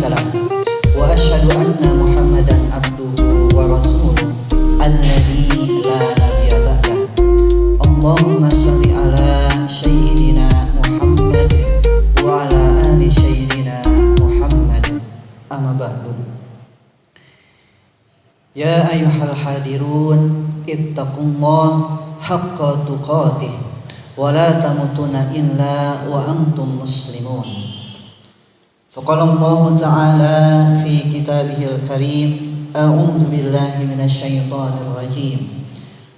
له وأشهد أن محمدا عبده ورسوله الذي لا نبي بعده اللهم صل على سيدنا محمد وعلى آل سيدنا محمد أما بعد يا أيها الحاضرون اتقوا الله حق تقاته ولا تموتن إلا وأنتم مسلمون فقال الله تعالى في كتابه الكريم أعوذ بالله من الشيطان الرجيم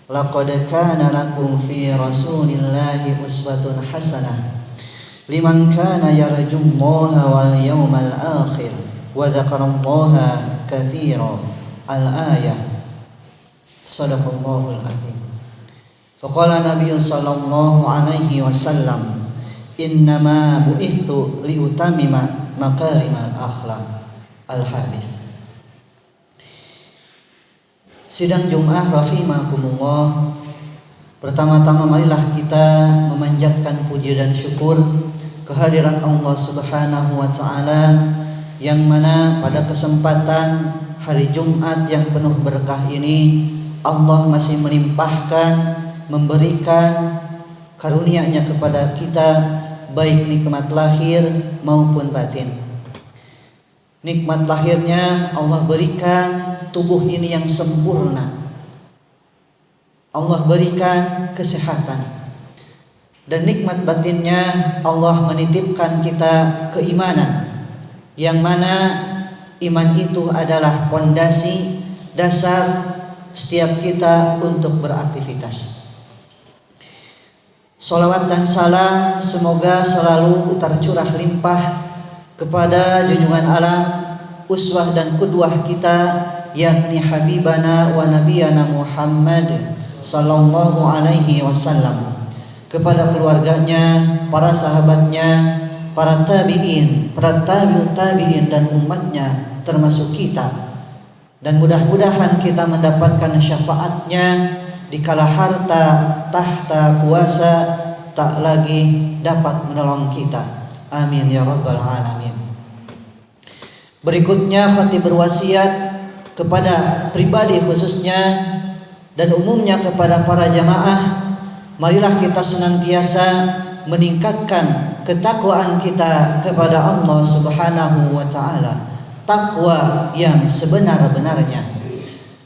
لقد كان لكم في رسول الله أسوة حسنة لمن كان يرجو الله واليوم الآخر وذكر الله كثيرا الآية صدق الله العظيم فقال النبي صلى الله عليه وسلم إنما بعثت لأتمم مكارم الأخلاق الحديث. Sidang Jumat rahimakumullah. Pertama-tama marilah kita memanjatkan puji dan syukur kehadiran Allah Subhanahu wa taala yang mana pada kesempatan hari Jumat yang penuh berkah ini Allah masih melimpahkan, memberikan karunia-Nya kepada kita baik nikmat lahir maupun batin. Nikmat lahirnya Allah berikan tubuh ini yang sempurna. Allah berikan kesehatan. Dan nikmat batinnya Allah menitipkan kita keimanan, yang mana iman itu adalah pondasi dasar setiap kita untuk beraktivitas. Salawat dan salam semoga selalu tercurah limpah kepada junjungan alam, uswah dan qudwah kita, yakni habibana wa nabiyana Muhammad sallallahu alaihi wasallam, kepada keluarganya, para sahabatnya, para tabi'in, para tabi'ut tabi'in dan umatnya termasuk kita. Dan mudah-mudahan kita mendapatkan syafaatnya dikala harta tahta kuasa tak lagi dapat menolong kita. Amin ya rabbal alamin. Berikutnya khatib berwasiat kepada pribadi khususnya dan umumnya kepada para jamaah, marilah kita senantiasa meningkatkan ketakwaan kita kepada Allah Subhanahu wa taala, takwa yang sebenar-benarnya.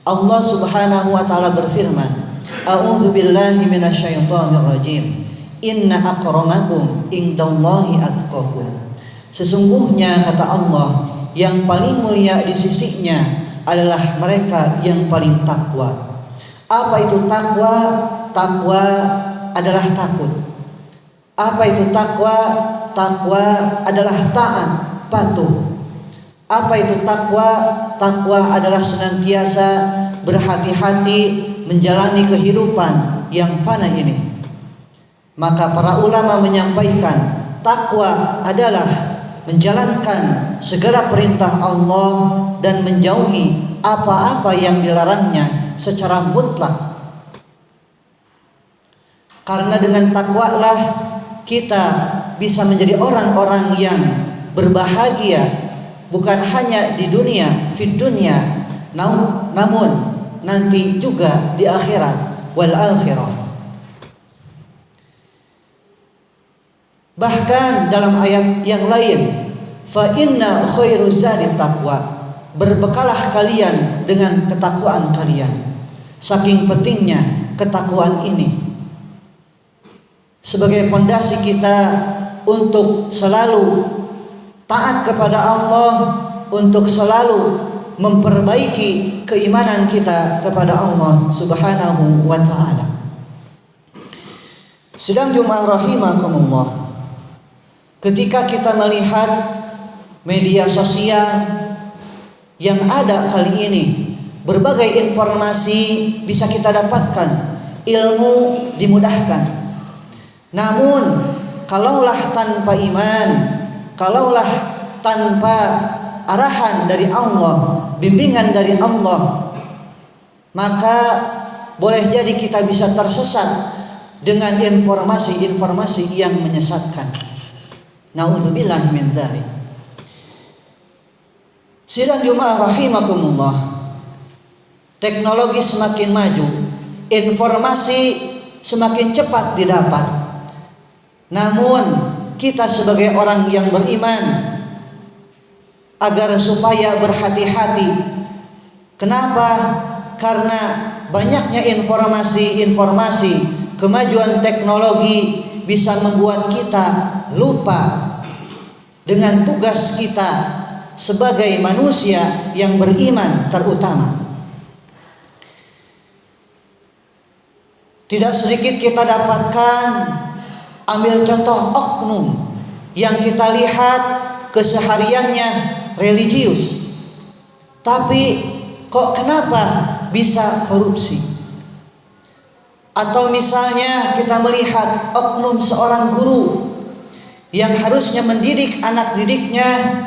Allah Subhanahu wa taala berfirman, A'udzu billahi minasyaitonir rajim. Inna akramakum indallahi atqakum. Sesungguhnya kata Allah, yang paling mulia di sisinya adalah mereka yang paling takwa. Apa itu takwa? Takwa adalah takut. Apa itu takwa? Takwa adalah taat, patuh. Apa itu takwa? Takwa adalah senantiasa berhati-hati menjalani kehidupan yang fana ini. Maka para ulama menyampaikan, takwa adalah menjalankan segala perintah Allah dan menjauhi apa-apa yang dilarangnya secara mutlak. Karena dengan takwalah kita bisa menjadi orang-orang yang berbahagia, bukan hanya di dunia, fid dunya, namun nanti juga di akhirat, wal akhirah. Bahkan dalam ayat yang lain, fa inna khairu zadi taqwa, berbekalah kalian dengan ketakwaan kalian. Saking pentingnya ketakwaan ini sebagai pondasi kita untuk selalu taat kepada Allah, untuk selalu memperbaiki keimanan kita kepada Allah Subhanahu wa taala. Sidang Jumat rahimakumullah. Ketika kita melihat media sosial yang ada kali ini, berbagai informasi bisa kita dapatkan, ilmu dimudahkan. Namun kalaulah tanpa iman, kalaulah tanpa arahan dari Allah, bimbingan dari Allah, maka boleh jadi kita bisa tersesat dengan informasi-informasi yang menyesatkan. Nauzubillah min dzalik. Sidang Jumaah rahimakumullah, teknologi semakin maju, informasi semakin cepat didapat. Namun kita sebagai orang yang beriman agar supaya berhati-hati. Kenapa? Karena banyaknya informasi-informasi, kemajuan teknologi bisa membuat kita lupa dengan tugas kita sebagai manusia yang beriman terutama. Tidak sedikit kita dapatkan, ambil contoh oknum yang kita lihat kesehariannya religius, tapi kok kenapa bisa korupsi? Atau misalnya kita melihat oknum seorang guru yang harusnya mendidik anak didiknya,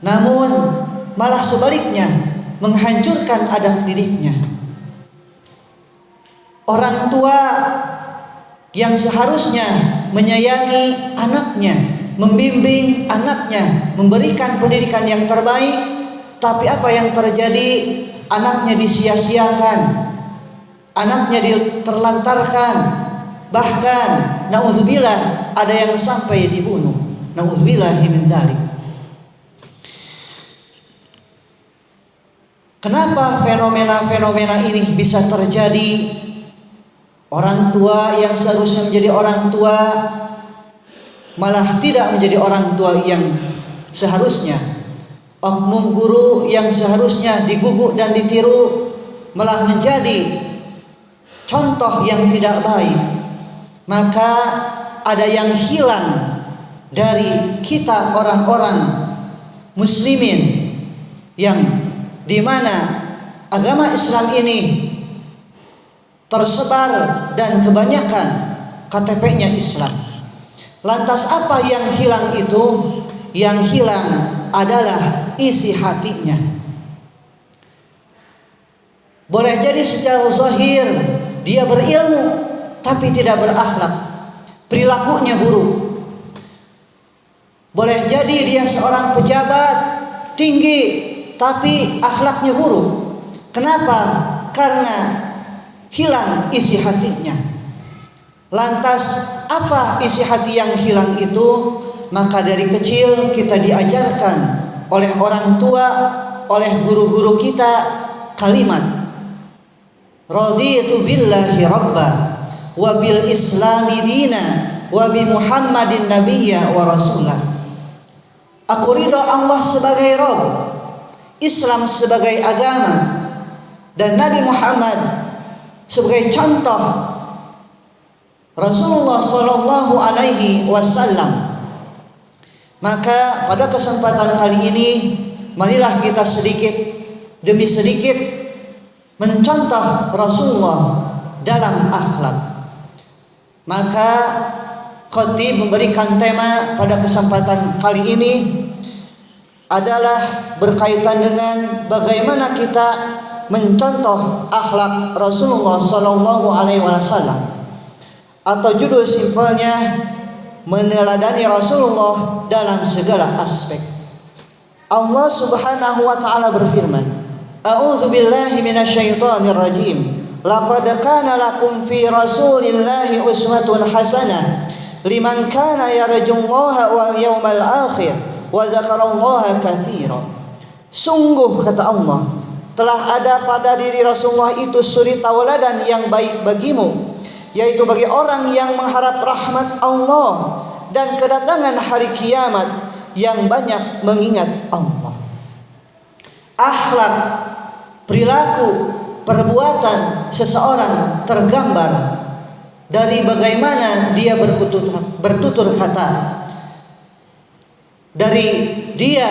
namun malah sebaliknya menghancurkan anak didiknya. Orang tua yang seharusnya menyayangi anaknya, membimbing anaknya, memberikan pendidikan yang terbaik, tapi apa yang terjadi? Anaknya disia-siakan, anaknya diterlantarkan, bahkan naudzubillah ada yang sampai dibunuh. Naudzubillahi min dzalik. Kenapa fenomena-fenomena ini bisa terjadi? Orang tua yang seharusnya menjadi orang tua malah tidak menjadi orang tua yang seharusnya. Oknum guru yang seharusnya diguguk dan ditiru malah menjadi contoh yang tidak baik. Maka ada yang hilang dari kita orang-orang muslimin yang di mana agama Islam ini tersebar dan kebanyakan KTP-nya Islam. Lantas apa yang hilang itu? Yang hilang adalah isi hatinya. Boleh jadi secara zahir dia berilmu tapi tidak berakhlak, perilakunya buruk. Boleh jadi dia seorang pejabat tinggi tapi akhlaknya buruk. Kenapa? Karena hilang isi hatinya. Lantas apa isi hati yang hilang itu? Maka dari kecil kita diajarkan oleh orang tua, oleh guru-guru kita kalimat raditu billahi rabba wa bil islami dina wa bi muhammadin nabiyya wa rasulah. Aku ridho Allah sebagai Rabb, Islam sebagai agama, dan Nabi Muhammad sebagai contoh Rasulullah sallallahu alaihi wasallam. Maka pada kesempatan kali ini marilah kita sedikit demi sedikit mencontoh Rasulullah dalam akhlak. Maka khatib memberikan tema pada kesempatan kali ini adalah berkaitan dengan bagaimana kita mencontoh akhlak Rasulullah sallallahu alaihi wasallam, atau judul simpelnya meneladani Rasulullah dalam segala aspek. Allah Subhanahu wa taala berfirman, A'udzu billahi minasyaitonir rajim. Laqad kana lakum fi Rasulillahi uswatun hasanah liman kana yarjullaha wal yawmal akhir wa dzakarallaha katsira. Sungguh kata Allah, telah ada pada diri Rasulullah itu suri tauladan yang baik bagimu, yaitu bagi orang yang mengharap rahmat Allah dan kedatangan hari kiamat, yang banyak mengingat Allah. Akhlak, perilaku, perbuatan seseorang tergambar dari bagaimana dia bertutur kata, dari dia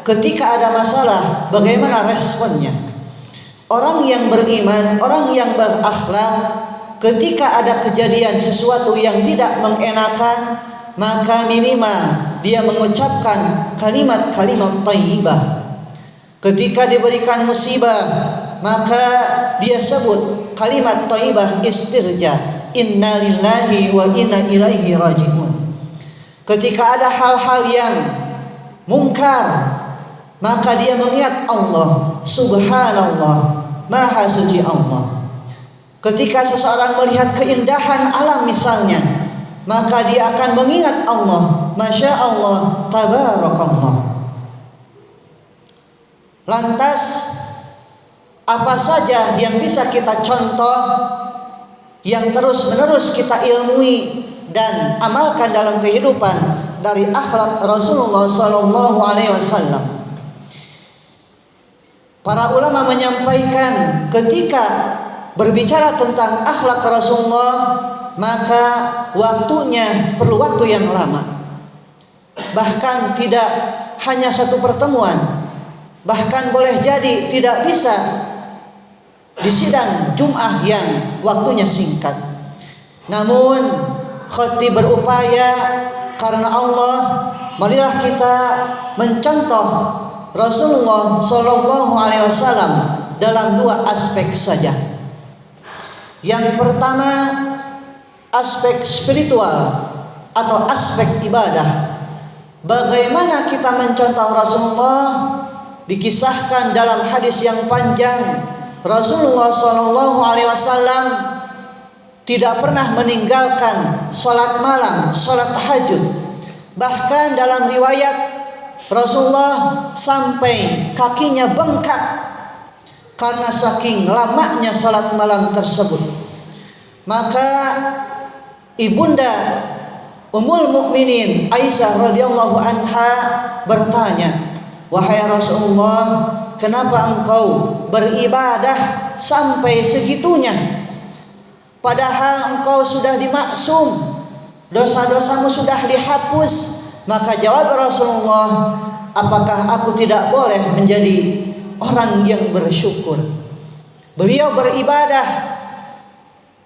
ketika ada masalah bagaimana responnya. Orang yang beriman, orang yang berakhlak, ketika ada kejadian sesuatu yang tidak mengenakan, maka minimal dia mengucapkan kalimat-kalimat thayyibah. Ketika diberikan musibah, maka dia sebut kalimat thayyibah istirja, inna lillahi wa inna ilaihi raji'un. Ketika ada hal-hal yang mungkar, maka dia mengingat Allah. Subhanallah, Maha Suci Allah. Ketika seseorang melihat keindahan alam misalnya, maka dia akan mengingat Allah. Masya Allah, tabarakallah. Lantas apa saja yang bisa kita contoh, yang terus-menerus kita ilmui dan amalkan dalam kehidupan dari akhlak Rasulullah SAW? Para ulama menyampaikan ketika berbicara tentang akhlak Rasulullah, maka waktunya perlu waktu yang lama. Bahkan tidak hanya satu pertemuan, bahkan boleh jadi tidak bisa di sidang Jum'ah yang waktunya singkat. Namun khatib berupaya karena Allah, marilah kita mencontoh Rasulullah SAW dalam dua aspek saja. Yang pertama, aspek spiritual atau aspek ibadah. Bagaimana kita mencontoh Rasulullah? Dikisahkan dalam hadis yang panjang, Rasulullah SAW tidak pernah meninggalkan salat malam, salat tahajud. Bahkan dalam riwayat, Rasulullah sampai kakinya bengkak karena saking lamanya salat malam tersebut. Maka ibunda Ummul Mukminin Aisyah radhiyallahu anha bertanya, "Wahai Rasulullah, kenapa engkau beribadah sampai segitunya? Padahal engkau sudah dimaksum, dosa-dosamu sudah dihapus." Maka jawab Rasulullah, "Apakah aku tidak boleh menjadi orang yang bersyukur?" Beliau beribadah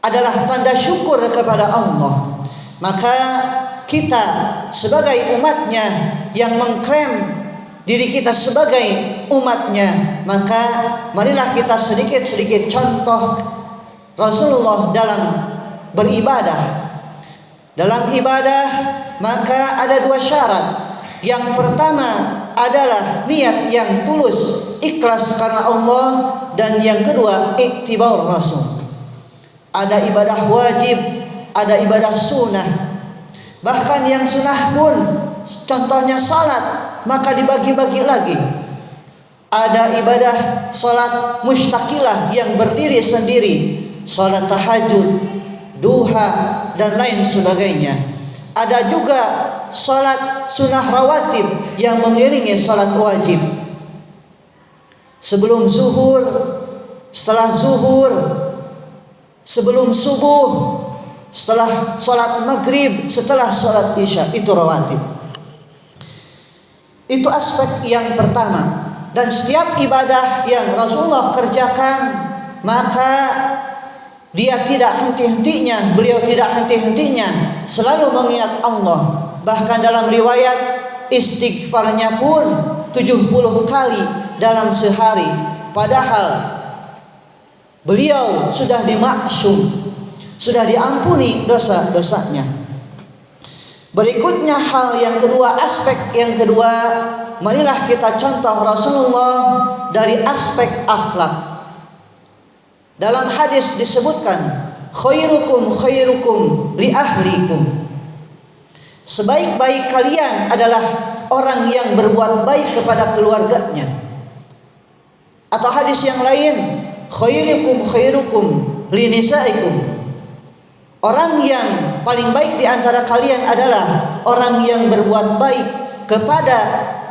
adalah tanda syukur kepada Allah. Maka kita sebagai umatnya yang mengklaim diri kita sebagai umatnya, maka marilah kita sedikit-sedikit contoh Rasulullah dalam beribadah. Dalam ibadah maka ada dua syarat. Yang pertama adalah niat yang tulus, ikhlas karena Allah, dan yang kedua iktibar Rasul. Ada ibadah wajib, ada ibadah sunnah. Bahkan yang sunnah pun, contohnya salat, maka dibagi-bagi lagi. Ada ibadah salat mustaqilah yang berdiri sendiri, salat tahajud, duha, dan lain sebagainya. Ada juga salat sunnah rawatib yang mengiringi salat wajib. Sebelum zuhur, setelah zuhur, sebelum subuh, setelah salat maghrib, setelah salat isya, itu rawatib. Itu aspek yang pertama. Dan setiap ibadah yang Rasulullah kerjakan, maka dia tidak henti-hentinya, beliau tidak henti-hentinya selalu mengingat Allah. Bahkan dalam riwayat, istighfarnya pun 70 kali dalam sehari. Padahal beliau sudah dimaksum, sudah diampuni dosa-dosanya. Berikutnya hal yang kedua, aspek yang kedua, marilah kita contoh Rasulullah dari aspek akhlak. Dalam hadis disebutkan, khairukum khairukum li ahlikum. Sebaik-baik kalian adalah orang yang berbuat baik kepada keluarganya. Atau hadis yang lain, khairukum khairukum li nisaikum. Orang yang paling baik di antara kalian adalah orang yang berbuat baik kepada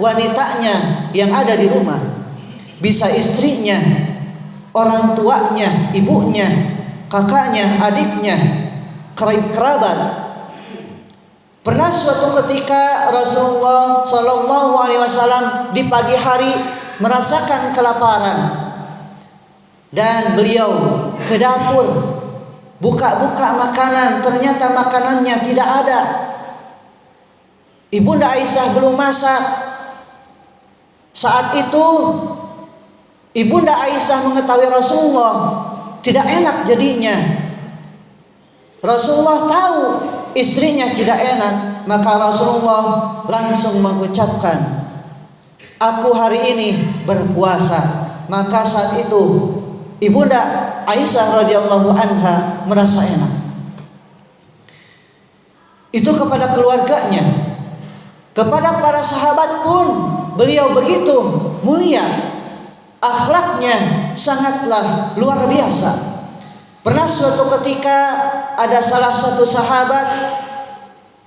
wanitanya yang ada di rumah. Bisa istrinya, orang tuanya, ibunya, kakaknya, adiknya, kerabat. Pernah suatu ketika Rasulullah SAW di pagi hari merasakan kelaparan dan beliau ke dapur, buka-buka makanan, ternyata makanannya tidak ada. Ibunda Aisyah belum masak. Saat itu Ibunda Aisyah mengetahui Rasulullah tidak enak jadinya. Rasulullah tahu istrinya tidak enak, maka Rasulullah langsung mengucapkan, aku hari ini berpuasa. Maka saat itu Ibunda Aisyah radhiyallahu anha merasa enak. Itu kepada keluarganya. Kepada para sahabat pun beliau begitu mulia. Akhlaknya sangatlah luar biasa. Pernah suatu ketika ada salah satu sahabat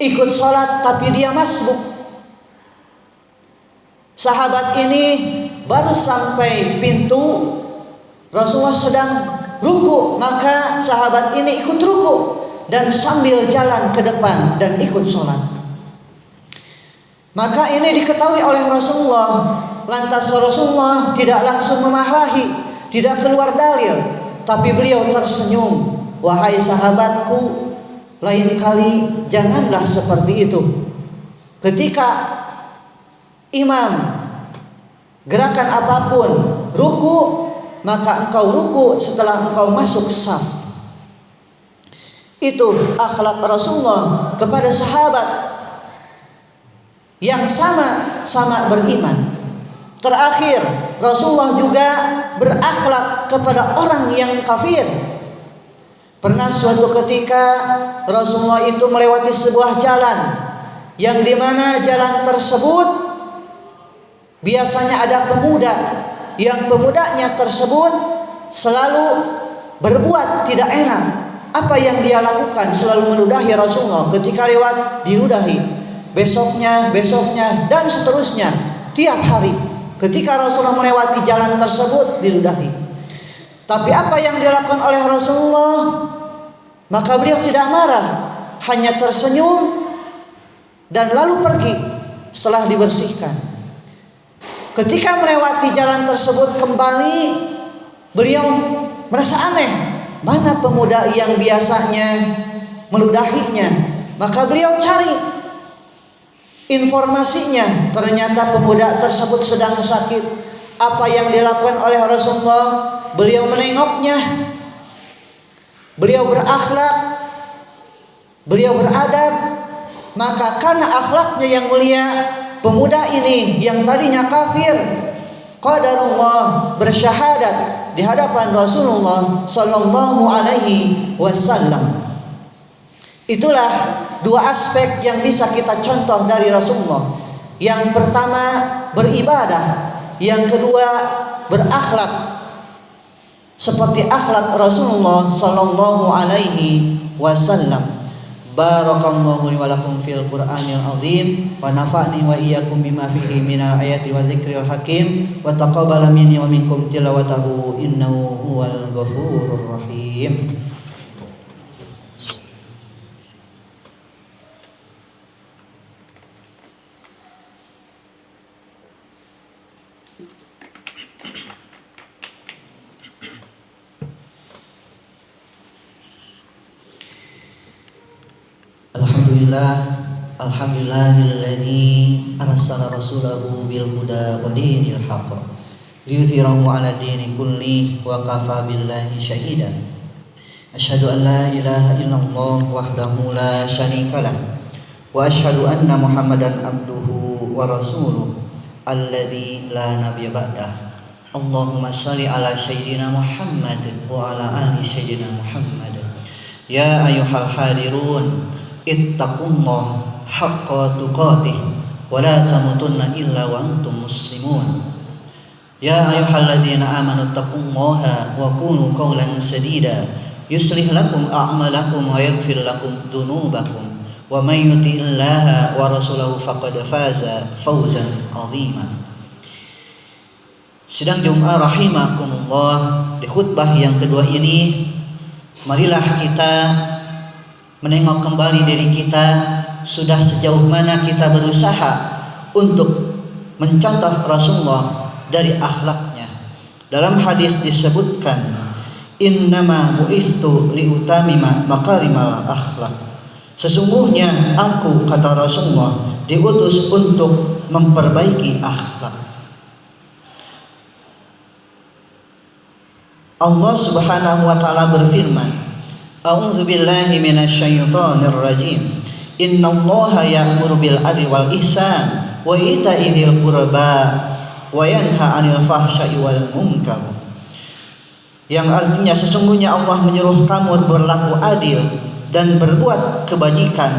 ikut sholat tapi dia masbuk. Sahabat ini baru sampai pintu, Rasulullah sedang ruku, maka sahabat ini ikut ruku dan sambil jalan ke depan dan ikut sholat. Maka ini diketahui oleh Rasulullah. Lantas Rasulullah tidak langsung memarahi, tidak keluar dalil, tapi beliau tersenyum. Wahai sahabatku, lain kali janganlah seperti itu. Ketika imam gerakan apapun ruku, maka engkau ruku setelah engkau masuk saf. Itu akhlak Rasulullah kepada sahabat yang sama-sama beriman. Terakhir, Rasulullah juga berakhlak kepada orang yang kafir. Pernah suatu ketika Rasulullah itu melewati sebuah jalan, yang dimana jalan tersebut biasanya ada pemuda, yang pemudanya tersebut selalu berbuat tidak enak. Apa yang dia lakukan? Selalu meludahi Rasulullah. Ketika lewat diludahi, besoknya, dan seterusnya, tiap hari. Ketika Rasulullah melewati jalan tersebut diludahi. Tapi apa yang dilakukan oleh Rasulullah? Maka beliau tidak marah, hanya tersenyum dan lalu pergi setelah dibersihkan. Ketika melewati jalan tersebut kembali, beliau merasa aneh. Mana pemuda yang biasanya meludahinya? Maka beliau cari informasinya. Ternyata pemuda tersebut sedang sakit. Apa yang dilakukan oleh Rasulullah? Beliau menengoknya. Beliau berakhlak. Beliau beradab. Maka karena akhlaknya yang mulia, pemuda ini yang tadinya kafir, qadarullah bersyahadat di hadapan Rasulullah sallallahu alaihi wasallam. Itulah dua aspek yang bisa kita contoh dari Rasulullah. Yang pertama beribadah, yang kedua berakhlak seperti akhlak Rasulullah sallallahu alaihi wasallam. Barakallahu li wa lakum fil Qur'anil azim wa nafa'ni wa iyyakum bima fihi minal ayati wa dzikril hakim wa taqabbala minni wa minkum tilawatahu innahu huwal ghafurur rahim. Alhamdulillahilladzi arsala rasulahu bil huda wa dinil haqq liyudhhirahu 'ala dini kulli wa kafa billahi shahida. Asyhadu an la ilaha illallah wahdahu la syarikalah wa asyhadu anna Muhammadan abduhu wa rasuluh alladzi la nabiyya ba'dah. Allahumma shalli ala sayyidina Muhammad wa ala ali sayyidina Muhammad. Ya ayyuhal hadirun ittaqullah haqqa tuqatih wa la tamutunna illa wa antum muslimun. Ya ayyuhalladzina amanu taqullaha wa qulu qawlan sadida yuslih lakum a'malakum wa yaghfir lakum dzunubakum wa may yuti'illaha wa rasulahu faqad faza fawzan 'azima. Sidang Jumat rahimakumullah, di khutbah yang kedua ini marilah kita menengok kembali diri kita, sudah sejauh mana kita berusaha untuk mencontoh Rasulullah dari akhlaknya. Dalam hadis disebutkan, innama bu'istu liutamima makarimal akhlak. Sesungguhnya aku, kata Rasulullah, diutus untuk memperbaiki akhlak. Allah Subhanahu wa taala berfirman, A'udzu billahi minasyaitonir rajim. Innallaha ya'muru bil 'adli wal ihsan wa ita'i dzil qurba wa yanha 'anil fahsya'i wal munkar. Yang artinya sesungguhnya Allah menyuruh kamu berlaku adil dan berbuat kebajikan,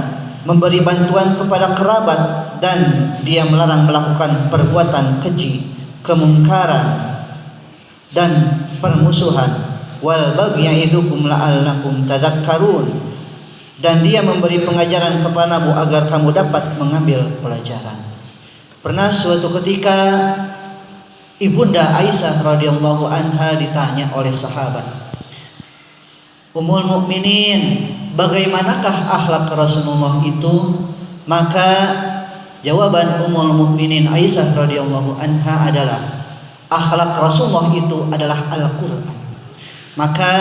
memberi bantuan kepada kerabat, dan Dia melarang melakukan perbuatan keji, kemungkaran dan permusuhan. Wal baghi ya'idukum la'allakum tadhakkarun, dan Dia memberi pengajaran kepadamu agar kamu dapat mengambil pelajaran. Pernah suatu ketika Ibunda Aisyah radhiyallahu anha ditanya oleh sahabat, Ummul Mukminin, bagaimanakah akhlak Rasulullah itu? Maka jawaban Ummul Mukminin Aisyah radhiyallahu anha adalah, akhlak Rasulullah itu adalah Al-Qur'an. Maka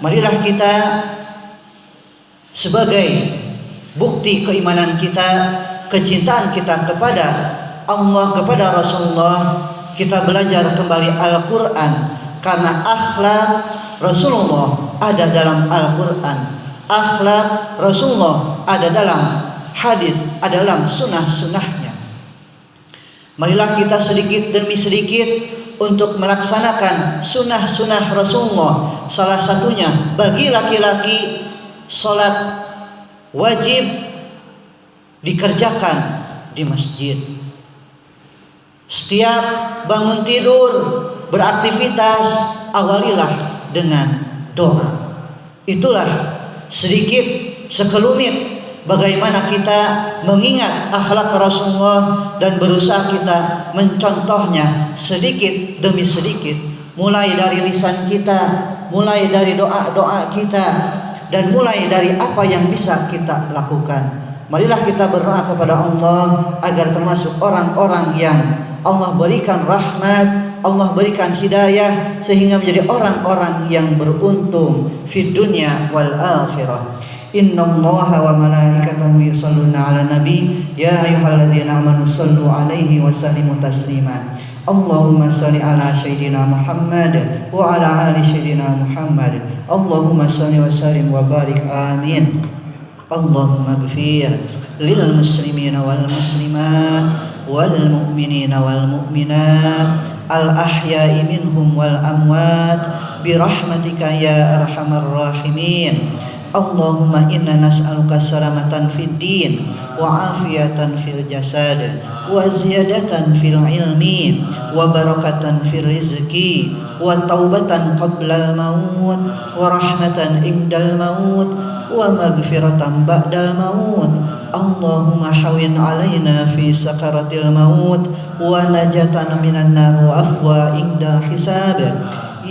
marilah kita sebagai bukti keimanan kita, kecintaan kita kepada Allah, kepada Rasulullah, kita belajar kembali Al-Quran, karena akhlak Rasulullah ada dalam Al-Quran, akhlak Rasulullah ada dalam hadis, ada dalam sunnah-sunnahnya. Marilah kita sedikit demi sedikit untuk melaksanakan sunnah-sunnah Rasulullah. Salah satunya bagi laki-laki, salat wajib dikerjakan di masjid. Setiap bangun tidur, beraktivitas, awalilah dengan doa. Itulah sedikit sekelumit bagaimana kita mengingat akhlak Rasulullah dan berusaha kita mencontohnya sedikit demi sedikit, mulai dari lisan kita, mulai dari doa-doa kita, dan mulai dari apa yang bisa kita lakukan. Marilah kita berdoa kepada Allah agar termasuk orang-orang yang Allah berikan rahmat, Allah berikan hidayah, sehingga menjadi orang-orang yang beruntung fid dunya wal akhirah. Innallaha wa malaikatahu yusholluna 'alan nabi ya ayyuhalladzina amanu shallu 'alaihi wa sallimu taslima. Allahumma shalli ala sayyidina Muhammad wa ala ali sayyidina Muhammad. Allahumma shalli wa sallim wa barik, amin. Allahumma ighfir lil muslimina wal muslimat wal mu'minina wal mu'minat al ahya'i minhum wal amwat bi rahmatika ya arhamar rahimin. Allahumma inna nas'aluka salamatan fid din wa afiyatan fil jasad wa ziyadatan fil ilmi wa barakatan fil rizqi wa taubatan qablal maut wa rahmatan indal maut wa maghfiratan ba'dal maut. Allahumma hawin alaina fi sakaratil maut wa najatan minan nar wa afwa indal hisab.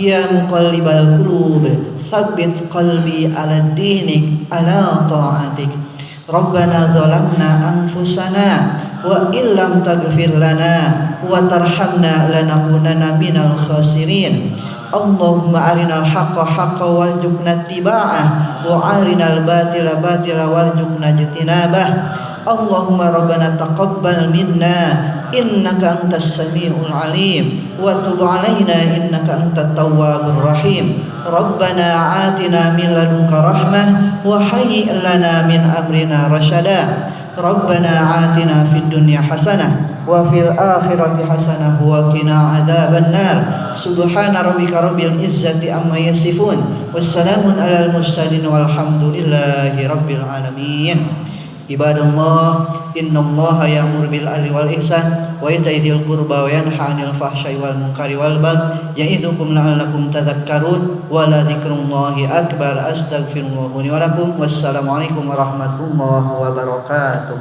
Ya muqallibal qulub tsabbit qalbi ala dinik ala ta'atik. Rabbana zalamna anfusana wa illam taghfir lana wa tarhamna lanakunanna minal khasirin. Allahumma arinal haqqa haqqan warzuqna ittiba'ah wa arinal batila batila warzuqna ijtinabah. Allahumma rabbana taqabbal minna innaka antas samiul alim wa tub alaina innaka antat tawwabur rahim. Rabbana atina min ladunka rahmah wa hayyi' lana min amrina rasyada. Rabbana atina fid dunya hasanah wa fil akhirati hasanah wa qina adzaban nar. Subhana rabbika rabbil izzati amma yasifun wassalamun alal mursalin walhamdulillahi rabbil alamin. Ibadallah, innallaha ya'muru bil 'adli wal ihsan wa ita'i dzil qurba wa yanha 'anil fahsya'i wal munkari wal baghi ya'idzukum la'allakum tadhakkarun wa la dzikrullahi akbar. Astaghfirullah li wa lakum. Wassalamualaikum warahmatullahi wabarakatuh.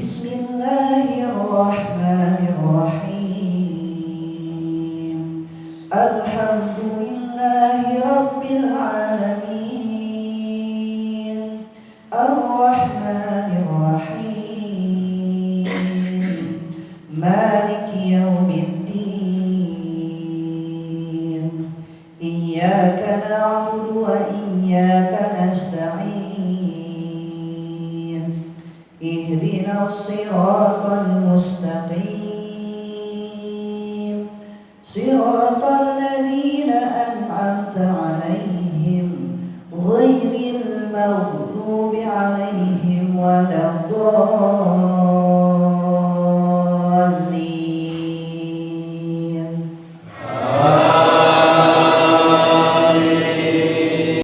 Bismillahirrahmanirrahim. Alhamdulillahi rabbil alamin. Ar-Rahmanir-Rahim. Maliki yaumiddin. Iyyaka na'budu wa iyyaka nasta'in. Ihdinas siratal mustaqim. Siratal ladzina an'amta 'alaihim